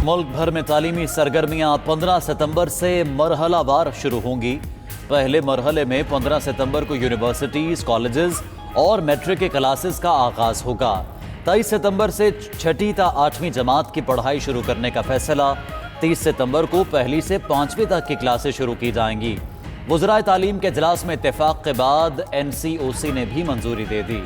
ملک بھر میں تعلیمی سرگرمیاں 15 ستمبر سے مرحلہ وار شروع ہوں گی۔ پہلے مرحلے میں 15 ستمبر کو یونیورسٹیز، کالجز اور میٹرک کے کلاسز کا آغاز ہوگا۔ 23 ستمبر سے 6ٹھی تا 8ویں جماعت کی پڑھائی شروع کرنے کا فیصلہ۔ 30 ستمبر کو پہلی سے 5ویں تک کی کلاسز شروع کی جائیں گی۔ وزرائے تعلیم کے اجلاس میں اتفاق کے بعد NCOC نے بھی منظوری دے دی۔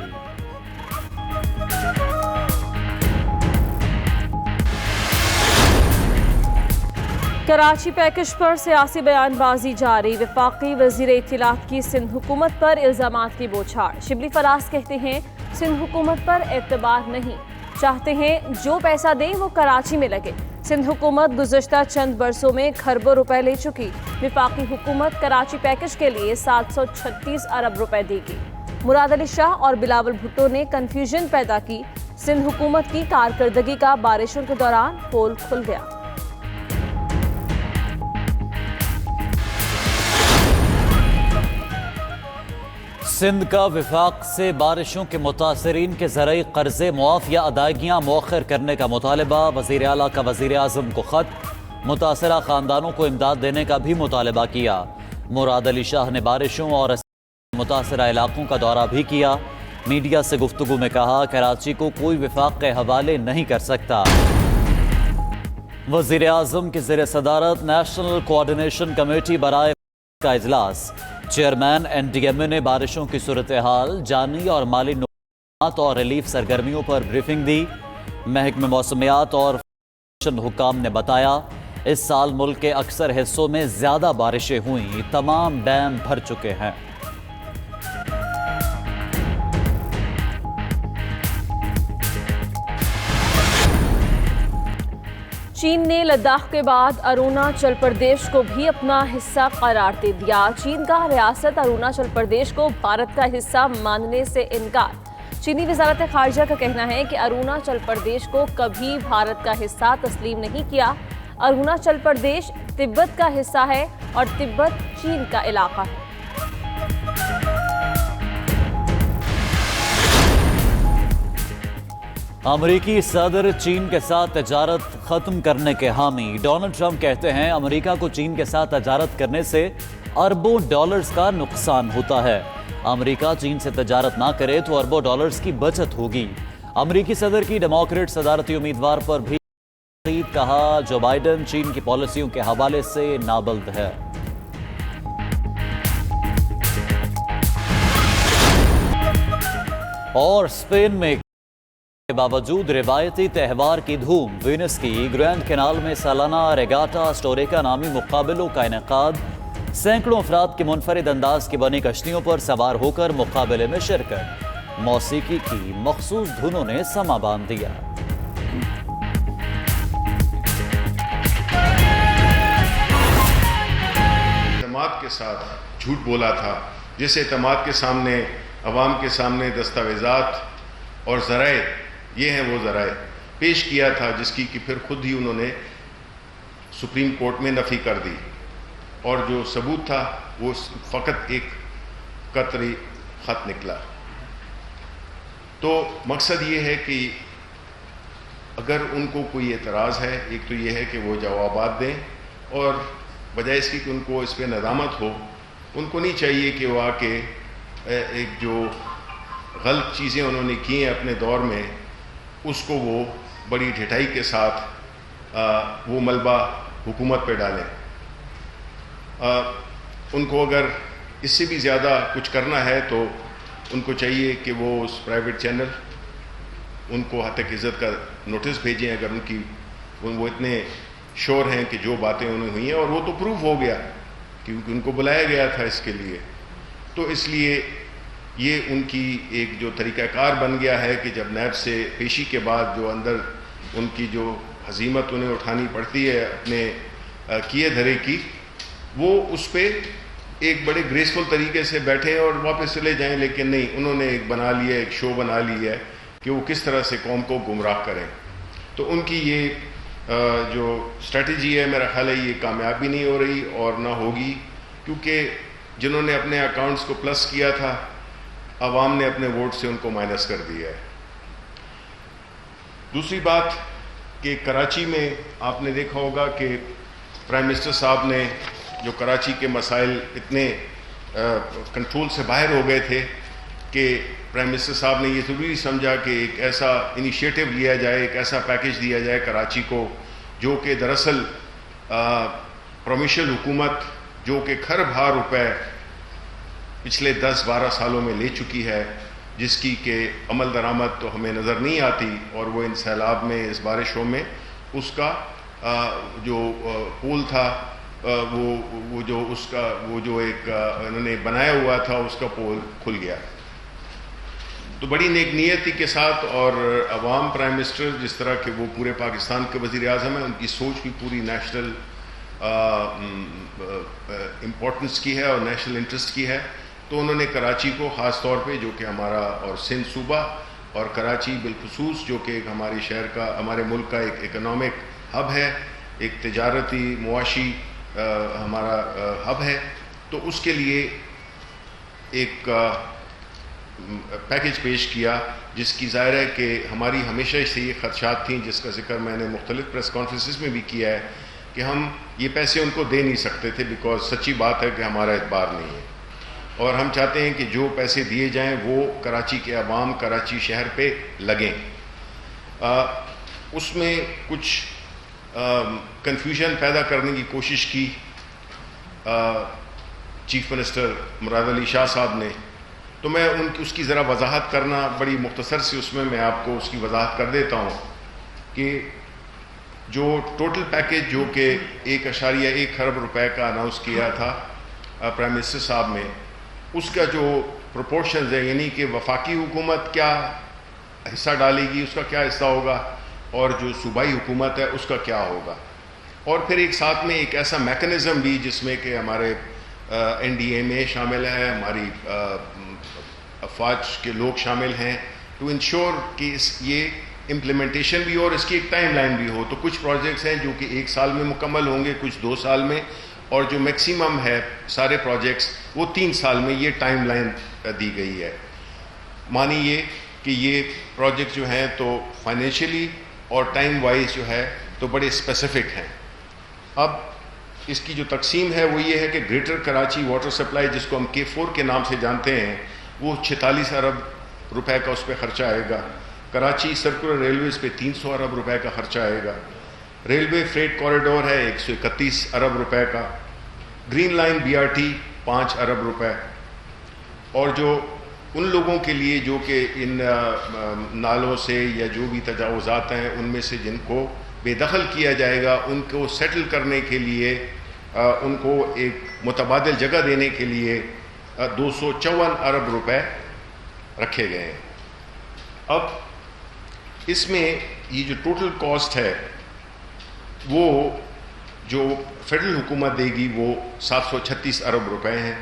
کراچی پیکج پر سیاسی بیان بازی جاری۔ وفاقی وزیر اطلاعات کی سندھ حکومت پر الزامات کی بوچھاڑ۔ شبلی فراز کہتے ہیں سندھ حکومت پر اعتبار نہیں، چاہتے ہیں جو پیسہ دیں وہ کراچی میں لگے۔ سندھ حکومت گزشتہ چند برسوں میں کھربوں روپے لے چکی۔ وفاقی حکومت کراچی پیکج کے لیے 736 ارب روپے دے گی۔ مراد علی شاہ اور بلاول بھٹو نے کنفیوژن پیدا کی۔ سندھ حکومت کی کارکردگی کا بارشوں کے دوران پول کھل گیا۔ سندھ کا وفاق سے بارشوں کے متاثرین کے زرعی قرضے معاف یا ادائیگیاں مؤخر کرنے کا مطالبہ۔ وزیر اعلیٰ کا وزیر اعظم کو خط، متاثرہ خاندانوں کو امداد دینے کا بھی مطالبہ کیا۔ مراد علی شاہ نے بارشوں اور متاثرہ علاقوں کا دورہ بھی کیا۔ میڈیا سے گفتگو میں کہا کراچی کو کوئی وفاق کے حوالے نہیں کر سکتا۔ وزیر اعظم کی زیر صدارت نیشنل کوآرڈینیشن کمیٹی برائے کا اجلاس۔ چیئرمین NDMA نے بارشوں کی صورتحال، جانی اور مالی نقصانات اور ریلیف سرگرمیوں پر بریفنگ دی۔ محکمہ موسمیات اور حکام نے بتایا اس سال ملک کے اکثر حصوں میں زیادہ بارشیں ہوئیں، تمام ڈیم بھر چکے ہیں۔ چین نے لداخ کے بعد اروناچل پردیش کو بھی اپنا حصہ قرار دے دیا۔ چین کا ریاست اروناچل پردیش کو بھارت کا حصہ ماننے سے انکار۔ چینی وزارت خارجہ کا کہنا ہے کہ اروناچل پردیش کو کبھی بھارت کا حصہ تسلیم نہیں کیا۔ اروناچل پردیش تبت کا حصہ ہے اور تبت چین کا علاقہ ہے۔ امریکی صدر چین کے ساتھ تجارت ختم کرنے کے حامی۔ ڈونلڈ ٹرمپ کہتے ہیں امریکہ کو چین کے ساتھ تجارت کرنے سے اربوں ڈالرز کا نقصان ہوتا ہے۔ امریکہ چین سے تجارت نہ کرے تو اربوں ڈالرز کی بچت ہوگی۔ امریکی صدر کی ڈیموکریٹ صدارتی امیدوار پر بھی کہا جو بائیڈن چین کی پالیسیوں کے حوالے سے نابلد ہے۔ اور اسپین میں کے باوجود روایتی تہوار کی دھوم، وینس کی گرینڈ کینال میں سالانہ ریگاٹا اسٹوریکا نامی مقابلوں کا انعقاد۔ سینکڑوں افراد کی منفرد انداز کی بنی کشتیوں پر سوار ہو کر مقابلے میں شرکت۔ موسیقی کی مخصوص دھنوں نے سما باندھ دیا۔ اعتماد کے ساتھ جھوٹ بولا تھا، جس اعتماد کے سامنے عوام کے سامنے دستاویزات اور ذرائع، یہ ہیں وہ ذرائع پیش کیا تھا، جس کی کہ پھر خود ہی انہوں نے سپریم کورٹ میں نفی کر دی، اور جو ثبوت تھا وہ فقط ایک قطری خط نکلا۔ تو مقصد یہ ہے کہ اگر ان کو کوئی اعتراض ہے، ایک تو یہ ہے کہ وہ جوابات دیں، اور بجائے اس کی کہ ان کو اس پہ ندامت ہو، ان کو نہیں چاہیے کہ وہ آ کے ایک جو غلط چیزیں انہوں نے کی ہیں اپنے دور میں، اس کو وہ بڑی ڈھٹائی کے ساتھ وہ ملبہ حکومت پہ ڈالیں۔ ان کو اگر اس سے بھی زیادہ کچھ کرنا ہے تو ان کو چاہیے کہ وہ اس پرائیویٹ چینل ان کو حتیٰ عزت کا نوٹس بھیجیں، اگر ان کی وہ اتنے شور ہیں کہ جو باتیں انہیں ہوئی ہیں، اور وہ تو پروف ہو گیا کیونکہ ان کو بلایا گیا تھا اس کے لیے۔ تو اس لیے یہ ان کی ایک جو طریقہ کار بن گیا ہے کہ جب نیب سے پیشی کے بعد جو اندر ان کی جو ہزیمت انہیں اٹھانی پڑتی ہے اپنے کیے دھرے کی، وہ اس پہ ایک بڑے گریسفل طریقے سے بیٹھیں اور واپس چلے جائیں، لیکن نہیں، انہوں نے ایک بنا لیا، ایک شو بنا لی ہے کہ وہ کس طرح سے قوم کو گمراہ کریں۔ تو ان کی یہ جو اسٹریٹجی ہے، میرا خیال ہے یہ کامیاب بھی نہیں ہو رہی اور نہ ہوگی، کیونکہ جنہوں نے اپنے اکاؤنٹس کو پلس کیا تھا، عوام نے اپنے ووٹ سے ان کو مائنس کر دیا ہے۔ دوسری بات کہ کراچی میں آپ نے دیکھا ہوگا کہ پرائم منسٹر صاحب نے جو کراچی کے مسائل اتنے کنٹرول سے باہر ہو گئے تھے کہ پرائم منسٹر صاحب نے یہ ضروری سمجھا کہ ایک ایسا انیشیٹو لیا جائے، ایک ایسا پیکیج دیا جائے کراچی کو جو کہ دراصل پروونشل حکومت جو کہ کھرب ہار روپے پچھلے 10-12 سالوں میں لے چکی ہے، جس کی کہ عمل درآمد تو ہمیں نظر نہیں آتی، اور وہ ان سیلاب میں، اس بارشوں میں اس کا جو پول تھا وہ جو ایک انہوں نے بنایا ہوا تھا اس کا پول کھل گیا. تو بڑی نیک نیتی کے ساتھ، اور عوام پرائم منسٹر جس طرح کہ وہ پورے پاکستان کے وزیر اعظم ہیں، ان کی سوچ بھی پوری نیشنل امپورٹنس کی ہے اور نیشنل انٹرسٹ کی ہے. تو انہوں نے کراچی کو خاص طور پہ، جو کہ ہمارا اور سندھ صوبہ اور کراچی بالخصوص جو کہ ایک ہمارے شہر کا، ہمارے ملک کا ایک اکنامک ہب ہے، ایک تجارتی معاشی ہمارا ہب ہے، تو اس کے لیے ایک پیکیج پیش کیا، جس کی ظاہر ہے کہ ہماری ہمیشہ سے یہ خدشات تھیں، جس کا ذکر میں نے مختلف پریس کانفرنسز میں بھی کیا ہے کہ ہم یہ پیسے ان کو دے نہیں سکتے تھے، بیکاز سچی بات ہے کہ ہمارا اعتبار نہیں ہے، اور ہم چاہتے ہیں کہ جو پیسے دیے جائیں وہ کراچی کے عوام، کراچی شہر پہ لگیں. اس میں کچھ کنفیوژن پیدا کرنے کی کوشش کی چیف منسٹر مراد علی شاہ صاحب نے، تو میں اس کی ذرا وضاحت کرنا بڑی مختصر سی، اس میں آپ کو اس کی وضاحت کر دیتا ہوں کہ جو ٹوٹل پیکیج جو کہ 1.1 ارب روپے کا اناؤنس کیا تھا پرائم منسٹر صاحب نے، اس کا جو پروپورشنز ہے، یعنی کہ وفاقی حکومت کیا حصہ ڈالے گی، اس کا کیا حصہ ہوگا، اور جو صوبائی حکومت ہے اس کا کیا ہوگا، اور پھر ایک ساتھ میں ایک ایسا میکنزم بھی جس میں کہ ہمارے این ڈی ایم اے شامل ہے، ہماری افواج کے لوگ شامل ہیں، ٹو انشور کہ یہ امپلیمنٹیشن بھی ہو اور اس کی ایک ٹائم لائن بھی ہو. تو کچھ پروجیکٹس ہیں جو کہ 1 سال میں مکمل ہوں گے، کچھ 2 سال میں، اور جو میکسیمم ہے سارے پروجیکٹس وہ 3 سال میں، یہ ٹائم لائن دی گئی ہے. مانی یہ کہ یہ پروجیکٹ جو ہیں تو فائنینشلی اور ٹائم وائز جو ہے تو بڑے اسپیسیفک ہیں. اب اس کی جو تقسیم ہے وہ یہ ہے کہ گریٹر کراچی واٹر سپلائی، جس کو ہم K4 کے نام سے جانتے ہیں، وہ 46 ارب روپے کا اس پہ خرچہ آئے گا. کراچی سرکولر ریلویز پہ 300 ارب روپے کا خرچہ آئے گا. ریلوے فریٹ کوریڈور ہے 131 ارب روپے کا. گرین لائن BRT 5 ارب روپے. اور جو ان لوگوں کے لیے جو کہ ان نالوں سے یا جو بھی تجاوزات ہیں ان میں سے جن کو بے دخل کیا جائے گا، ان کو سیٹل کرنے کے لیے، ان کو ایک متبادل جگہ دینے کے لیے 254 ارب روپے رکھے گئے ہیں. اب اس میں یہ جو ٹوٹل کاسٹ ہے وہ جو فیڈرل حکومت دے گی وہ 736 ارب روپے ہیں.